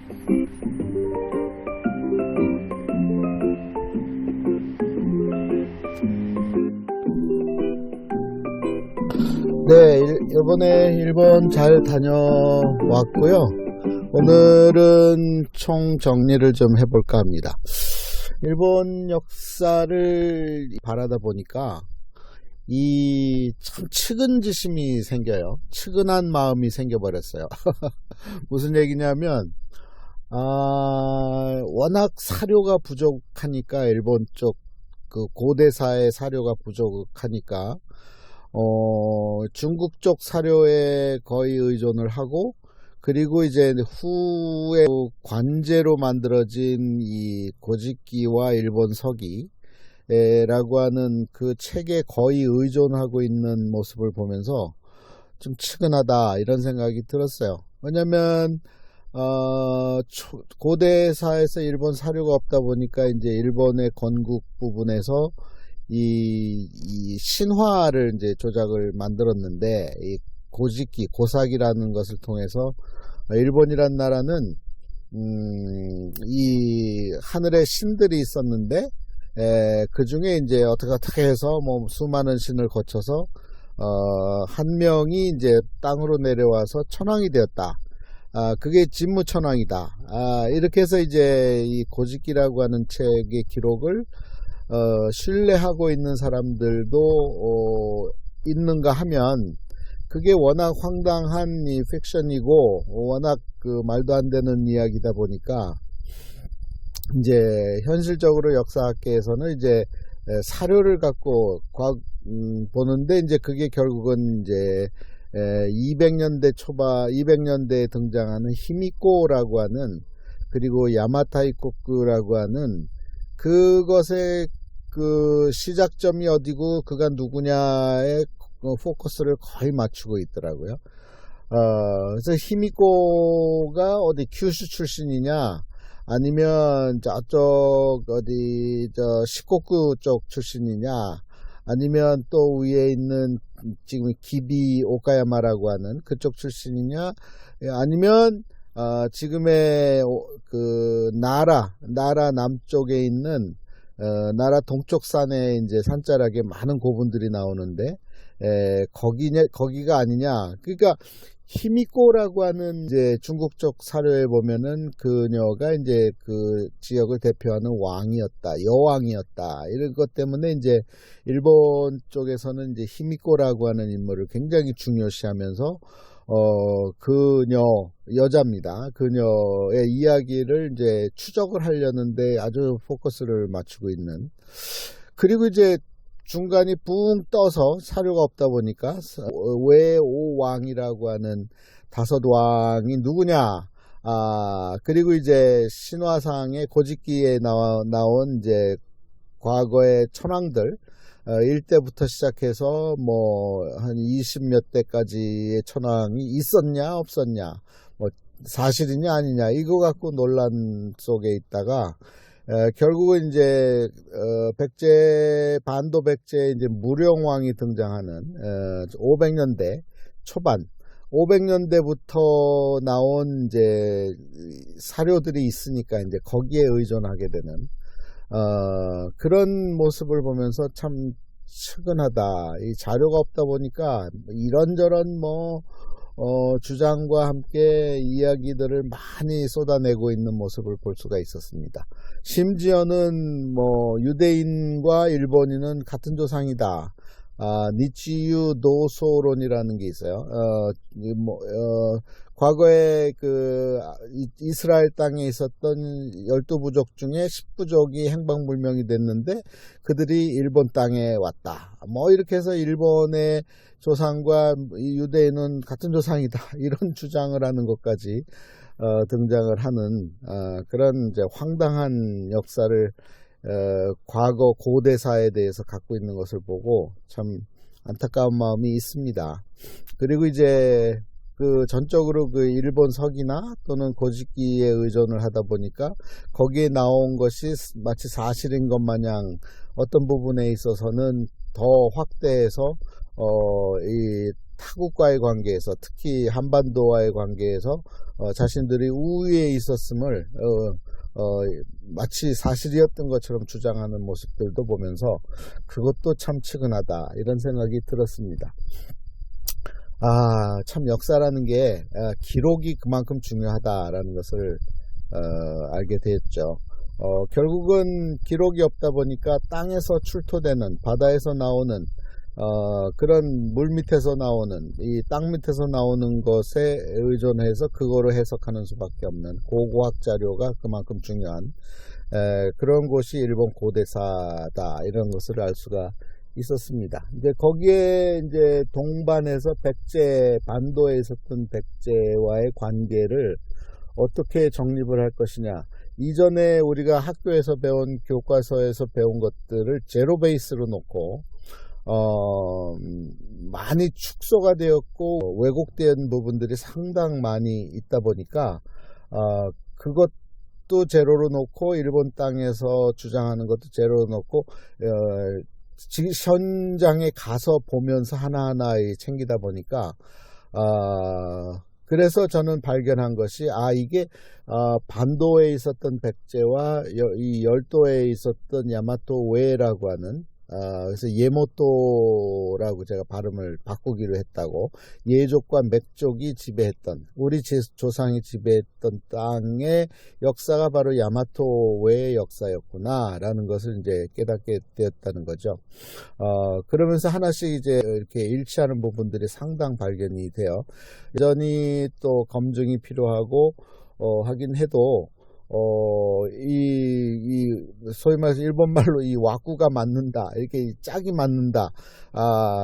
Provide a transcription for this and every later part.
네, 이번에 일본 잘 다녀왔고요. 오늘은 총 정리를 좀 해볼까 합니다. 일본 역사를 바라다 보니까 이 참 측은지심이 생겨요. 측은한 마음이 생겨버렸어요. 무슨 얘기냐면 워낙 사료가 부족하니까, 일본 쪽 그 고대사의 사료가 부족하니까 중국 쪽 사료에 거의 의존을 하고, 그리고 이제 후에 관제로 만들어진 이 고짓기와 일본 서기라고 하는 그 책에 거의 의존하고 있는 모습을 보면서 좀 측은하다, 이런 생각이 들었어요. 왜냐면 고대사에서 일본 사료가 없다 보니까 이제 일본의 건국 부분에서 이 신화를 이제 조작을 만들었는데, 이 고짓기, 고사기라는 것을 통해서 일본이란 나라는 이 하늘에 신들이 있었는데, 그 중에 이제 어떻게 해서 뭐 수많은 신을 거쳐서 한 명이 이제 땅으로 내려와서 천왕이 되었다. 그게 진무천왕이다. 이렇게 해서 이제 이 고짓기라고 하는 책의 기록을 신뢰하고 있는 사람들도 있는가 하면, 그게 워낙 황당한 이 픽션이고 워낙 그 말도 안 되는 이야기다 보니까, 이제 현실적으로 역사학계에서는 이제 사료를 갖고 보는데, 이제 그게 결국은 이제 200년대에 등장하는 히미코라고 하는, 그리고 야마타이코쿠라고 하는, 그것의 그 시작점이 어디고 그가 누구냐에 포커스를 거의 맞추고 있더라고요. 그래서 히미코가 어디 큐슈 출신이냐, 아니면 저쪽 어디 시코쿠 쪽 출신이냐, 아니면 또 위에 있는 지금 기비 오카야마라고 하는 그쪽 출신이냐, 아니면 지금의 그 나라 남쪽에 있는 나라 동쪽 산에 이제 산자락에 많은 고분들이 나오는데, 거기가 아니냐. 그러니까 히미코라고 하는 이제 중국 쪽 사료에 보면은 그녀가 이제 그 지역을 대표하는 왕이었다, 여왕이었다, 이런 것 때문에 이제 일본 쪽에서는 이제 히미코라고 하는 인물을 굉장히 중요시하면서 그녀, 여자입니다. 그녀의 이야기를 이제 추적을 하려는데 아주 포커스를 맞추고 있는. 그리고 이제 중간이 붕 떠서 사료가 없다 보니까 외오왕이라고 하는 5왕이 누구냐. 그리고 이제 신화상의 고짓기에 나온 이제 과거의 천왕들, 1대부터 시작해서 뭐 한 20몇 대까지의 천왕이 있었냐 없었냐, 뭐 사실이냐 아니냐, 이거 갖고 논란 속에 있다가 결국은 이제 반도 백제 이제 무령왕이 등장하는 500년대 초반, 500년대부터 나온 이제 사료들이 있으니까 이제 거기에 의존하게 되는 그런 모습을 보면서 참 측은하다. 이 자료가 없다 보니까 이런저런 뭐 주장과 함께 이야기들을 많이 쏟아내고 있는 모습을 볼 수가 있었습니다. 심지어는 뭐 유대인과 일본인은 같은 조상이다. 니치유 노소론이라는 게 있어요. 과거에 그 이스라엘 땅에 있었던 12부족 중에 10부족이 행방불명이 됐는데 그들이 일본 땅에 왔다. 뭐 이렇게 해서 일본의 조상과 유대인은 같은 조상이다, 이런 주장을 하는 것까지 등장을 하는 그런 이제 황당한 역사를 과거 고대사에 대해서 갖고 있는 것을 보고 참 안타까운 마음이 있습니다. 그리고 이제 그 전적으로 그 일본 서기나 또는 고짓기에 의존을 하다 보니까 거기에 나온 것이 마치 사실인 것 마냥 어떤 부분에 있어서는 더 확대해서 이 타국과의 관계에서, 특히 한반도와의 관계에서 자신들이 우위에 있었음을 마치 사실이었던 것처럼 주장하는 모습들도 보면서 그것도 참 측은하다, 이런 생각이 들었습니다. 참 역사라는 게 기록이 그만큼 중요하다라는 것을 알게 되었죠. 결국은 기록이 없다 보니까 땅에서 출토되는, 바다에서 나오는 그런 물 밑에서 나오는, 이 땅 밑에서 나오는 것에 의존해서 그거로 해석하는 수밖에 없는 고고학 자료가 그만큼 중요한 그런 곳이 일본 고대사다, 이런 것을 알 수가 있었습니다. 이제 거기에 이제 동반해서 백제, 반도에 있었던 백제와의 관계를 어떻게 정립을 할 것이냐. 이전에 우리가 학교에서 배운, 교과서에서 배운 것들을 제로 베이스로 놓고 많이 축소가 되었고 왜곡된 부분들이 상당 많이 있다 보니까 그것도 제로로 놓고, 일본 땅에서 주장하는 것도 제로로 놓고 현장에 가서 보면서 하나하나 챙기다 보니까 그래서 저는 발견한 것이, 이게 반도에 있었던 백제와 이 열도에 있었던 야마토 웨라고 하는, 그래서 예모토라고 제가 발음을 바꾸기로 했다고, 예족과 맥족이 지배했던, 우리 조상이 지배했던 땅의 역사가 바로 야마토의 역사였구나 라는 것을 이제 깨닫게 되었다는 거죠. 그러면서 하나씩 이제 이렇게 일치하는 부분들이 상당 발견이 돼요. 여전히 또 검증이 필요하고 하긴 해도 소위 말해서 일본말로 이 와꾸가 맞는다, 이렇게 짝이 맞는다,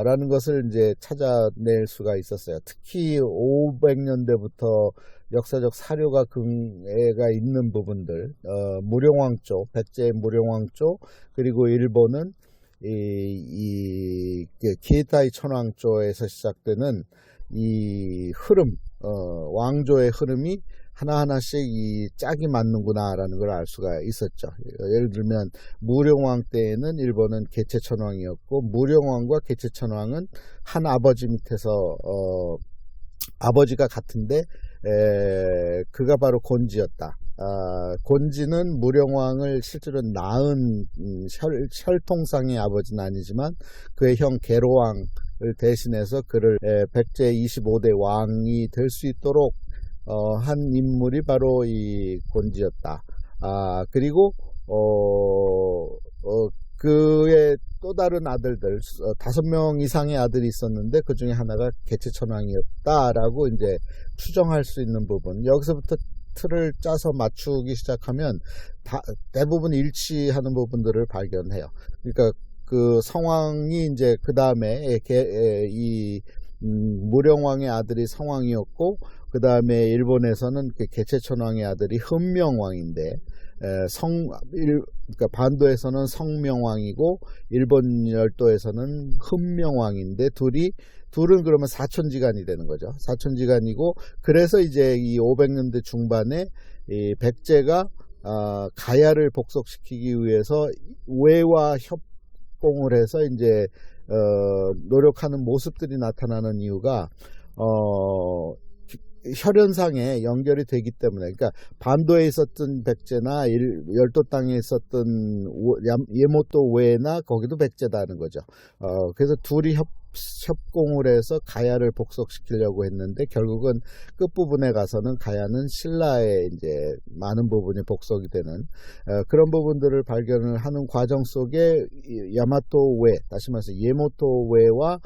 라는 것을 이제 찾아낼 수가 있었어요. 특히 500년대부터 역사적 사료가 근해가 있는 부분들, 무령왕 쪽, 백제의 무령왕 쪽, 그리고 일본은 기에타이 천왕 쪽에서 시작되는 이 흐름, 왕조의 흐름이 하나하나씩 이 짝이 맞는구나 라는 걸 알 수가 있었죠. 예를 들면 무령왕 때에는 일본은 개체천왕이었고, 무령왕과 개체천왕은 한 아버지 밑에서 아버지가 같은데 그가 바로 곤지였다. 곤지는 무령왕을 실제로 낳은 혈통상의 아버지는 아니지만 그의 형 계로왕을 대신해서 그를 백제 25대 왕이 될 수 있도록 한 인물이 바로 이 곤지였다. 그리고 그의 또 다른 아들들 5명 이상의 아들이 있었는데 그 중에 하나가 개체천왕이었다라고 이제 추정할 수 있는 부분, 여기서부터 틀을 짜서 맞추기 시작하면 대부분 일치하는 부분들을 발견해요. 그러니까 그 성왕이 이제 그 다음에 이 무령왕의 아들이 성왕이었고, 그 다음에 일본에서는 그 개체천왕의 아들이 흠명왕인데, 그러니까 반도에서는 성명왕이고 일본 열도에서는 흠명왕인데, 둘은 그러면 사촌지간이 되는 거죠. 사촌지간이고, 그래서 이제 이 500년대 중반에 이 백제가 가야를 복속시키기 위해서 우에와 협공을 해서 이제 노력하는 모습들이 나타나는 이유가 혈연상에 연결이 되기 때문에, 그러니까 반도에 있었던 백제나 열도 땅에 있었던 예모토 웨나 거기도 백제다는 거죠. 그래서 둘이 협공을 해서 가야를 복속시키려고 했는데, 결국은 끝부분에 가서는 가야는 신라에 이제 많은 부분이 복속이 되는 그런 부분들을 발견을 하는 과정 속에 야마토 웨, 다시 말해서 예모토 웨와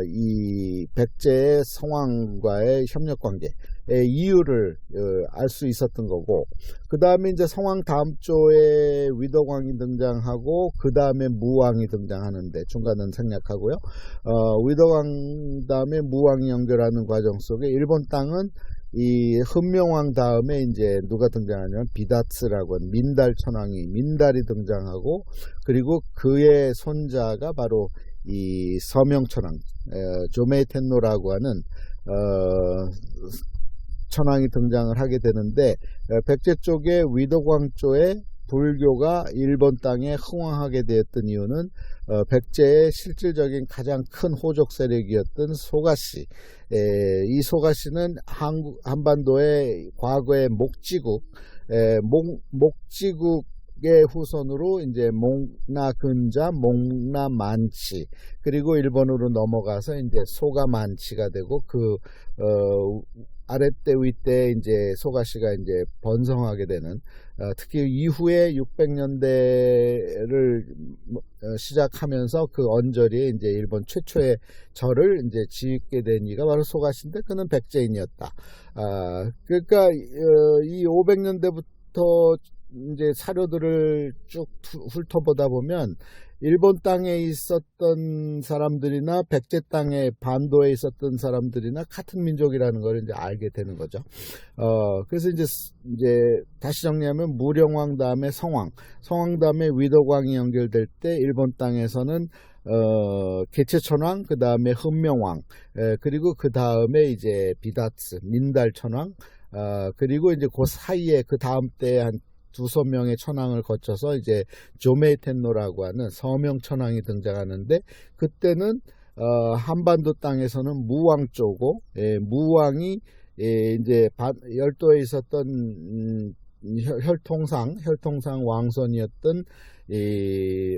이 백제의 성왕과의 협력관계의 이유를 알 수 있었던 거고, 그 다음에 이제 성왕 다음 조에 위덕왕이 등장하고 그 다음에 무왕이 등장하는데 중간은 생략하고요. 위덕왕 다음에 무왕이 연결하는 과정 속에 일본 땅은 이 흠명왕 다음에 이제 누가 등장하냐면 비다츠라고 하는 민달이 등장하고, 그리고 그의 손자가 바로 이 서명천왕 조메이 텐노라고 하는 천왕이 등장을 하게 되는데, 백제 쪽에 위덕왕 쪽에 불교가 일본 땅에 흥왕하게 되었던 이유는 백제의 실질적인 가장 큰 호족 세력이었던 소가씨, 이 소가씨는 한반도의 과거의 목지국, 목지국의 후손으로 이제 목나근자, 목나만치, 그리고 일본으로 넘어가서 이제 소가만치가 되고 아랫대 윗대 이제 소가씨가 이제 번성하게 되는, 특히 이후에 600년대를 시작하면서 그 언저리에 이제 일본 최초의 절을 이제 짓게 된 이가 바로 소가씨인데 그는 백제인이었다. 그러니까 이 500년대부터 이제 사료들을 쭉 훑어보다 보면 일본 땅에 있었던 사람들이나 백제 땅에 반도에 있었던 사람들이나 같은 민족이라는 걸 이제 알게 되는 거죠. 그래서 이제 다시 정리하면 무령왕 다음에 성왕 다음에 위덕왕이 연결될 때 일본 땅에서는 개체천왕, 그 다음에 훈명왕, 그리고 그 다음에 이제 비다츠 민달천왕, 그리고 이제 그 사이에 그 다음 때 한 두서 명의 천왕을 거쳐서 이제 조메이텐노라고 하는 서명 천왕이 등장하는데, 그때는 한반도 땅에서는 무왕 쪼고, 무왕이 이제 열도에 있었던 혈통상 왕손이었던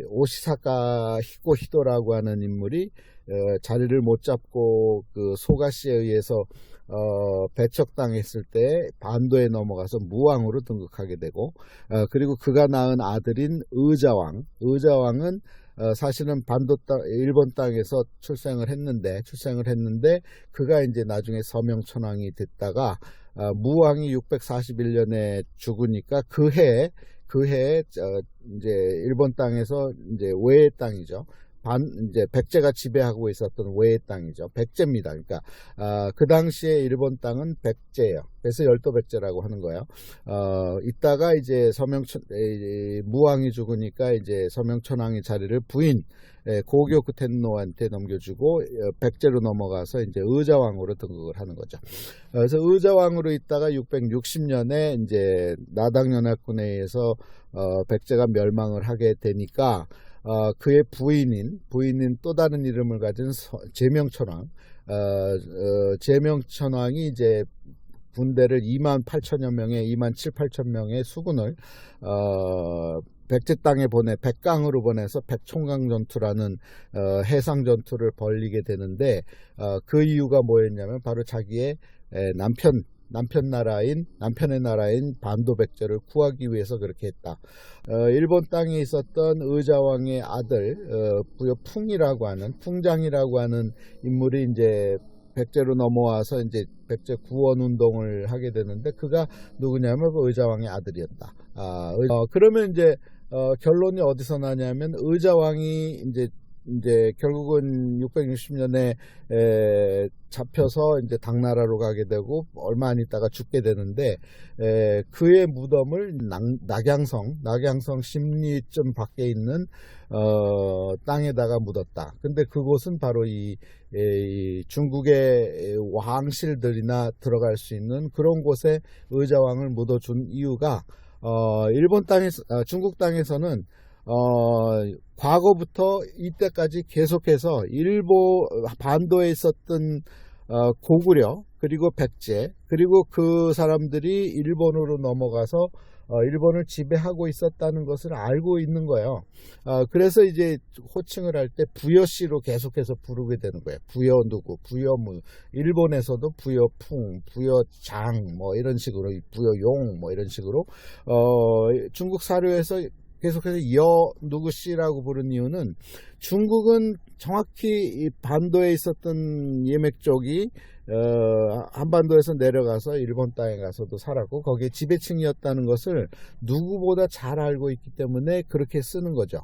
오시사카 히코히도라고 하는 인물이 자리를 못 잡고 그 소가씨에 의해서 배척당했을 때 반도에 넘어가서 무왕으로 등극하게 되고, 그리고 그가 낳은 아들인 의자왕은 사실은 일본 땅에서 출생을 했는데 그가 이제 나중에 서명천왕이 됐다가 무왕이 641년에 죽으니까 그 해에 이제 일본 땅에서 이제 외의 땅이죠. 이제 백제가 지배하고 있었던 외의 땅이죠. 백제입니다. 그러니까 그 당시에 일본 땅은 백제예요. 그래서 열도백제라고 하는 거예요. 이따가 이제 무왕이 죽으니까 이제 서명천왕이 자리를 부인 고교쿠 텐노한테 넘겨주고 백제로 넘어가서 이제 의자왕으로 등극을 하는 거죠. 그래서 의자왕으로 있다가 660년에 이제 나당연합군에 의해서 백제가 멸망을 하게 되니까 그의 부인인 또 다른 이름을 가진 제명천왕, 제명천왕이 이제 군대를 28,000여 명의 27,8,000명의 수군을 백제 땅에 백강으로 보내서 백총강 전투라는 해상 전투를 벌이게 되는데, 그 이유가 뭐였냐면 바로 자기의 남편의 나라인 반도 백제를 구하기 위해서 그렇게 했다. 일본 땅에 있었던 의자왕의 아들 풍장이라고 하는 인물이 이제 백제로 넘어와서 이제 백제 구원 운동을 하게 되는데, 그가 누구냐면 의자왕의 아들이었다. 그러면 이제 결론이 어디서 나냐면 의자왕이 이제 결국은 660년에 잡혀서 이제 당나라로 가게 되고 얼마 안 있다가 죽게 되는데, 그의 무덤을 낙양성 십리쯤 밖에 있는 땅에다가 묻었다. 근데 그곳은 바로 이 중국의 왕실들이나 들어갈 수 있는 그런 곳에 의자왕을 묻어준 이유가, 중국 땅에서는 과거부터 이때까지 계속해서 반도에 있었던 고구려, 그리고 백제, 그리고 그 사람들이 일본으로 넘어가서 일본을 지배하고 있었다는 것을 알고 있는 거예요. 그래서 이제 호칭을 할 때 부여씨로 계속해서 부르게 되는 거예요. 부여무, 일본에서도 부여풍, 부여장 뭐 이런 식으로, 부여용 뭐 이런 식으로, 중국 사료에서 계속해서 누구씨라고 부른 이유는, 중국은 정확히 이 반도에 있었던 예맥족이 한반도에서 내려가서 일본 땅에 가서도 살았고 거기에 지배층이었다는 것을 누구보다 잘 알고 있기 때문에 그렇게 쓰는 거죠.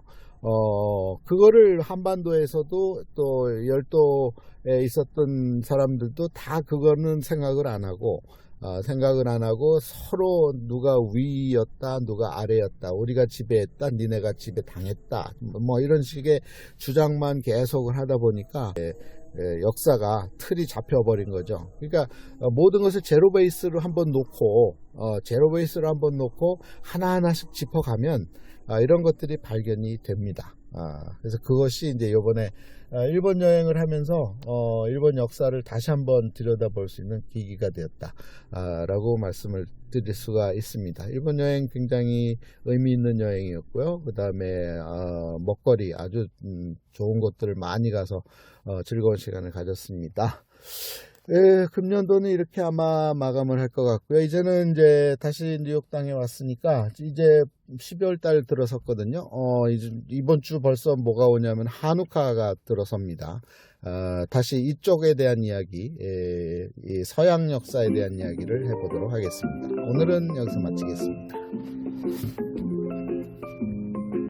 그거를 한반도에서도 또 열도에 있었던 사람들도 다 그거는 생각을 안 하고 서로 누가 위였다 누가 아래였다, 우리가 지배했다 니네가 지배당했다, 뭐 이런 식의 주장만 계속을 하다 보니까 역사가 틀이 잡혀버린 거죠. 그러니까 모든 것을 제로 베이스로 한번 놓고 하나하나씩 짚어가면 이런 것들이 발견이 됩니다. 그래서 그것이 이제 이번에 일본 여행을 하면서 일본 역사를 다시 한번 들여다볼 수 있는 계기가 되었다 라고 말씀을 드릴 수가 있습니다. 일본 여행 굉장히 의미 있는 여행이었고요. 그 다음에 먹거리 아주 좋은 곳들을 많이 가서 즐거운 시간을 가졌습니다. 금년도는 이렇게 아마 마감을 할 것 같고요. 이제는 이제 다시 뉴욕 땅에 왔으니까 이제 12월 달 들어섰거든요. 이제 이번 주 벌써 뭐가 오냐면 한우카가 들어섭니다. 다시 이쪽에 대한 이야기, 이 서양 역사에 대한 이야기를 해보도록 하겠습니다. 오늘은 여기서 마치겠습니다.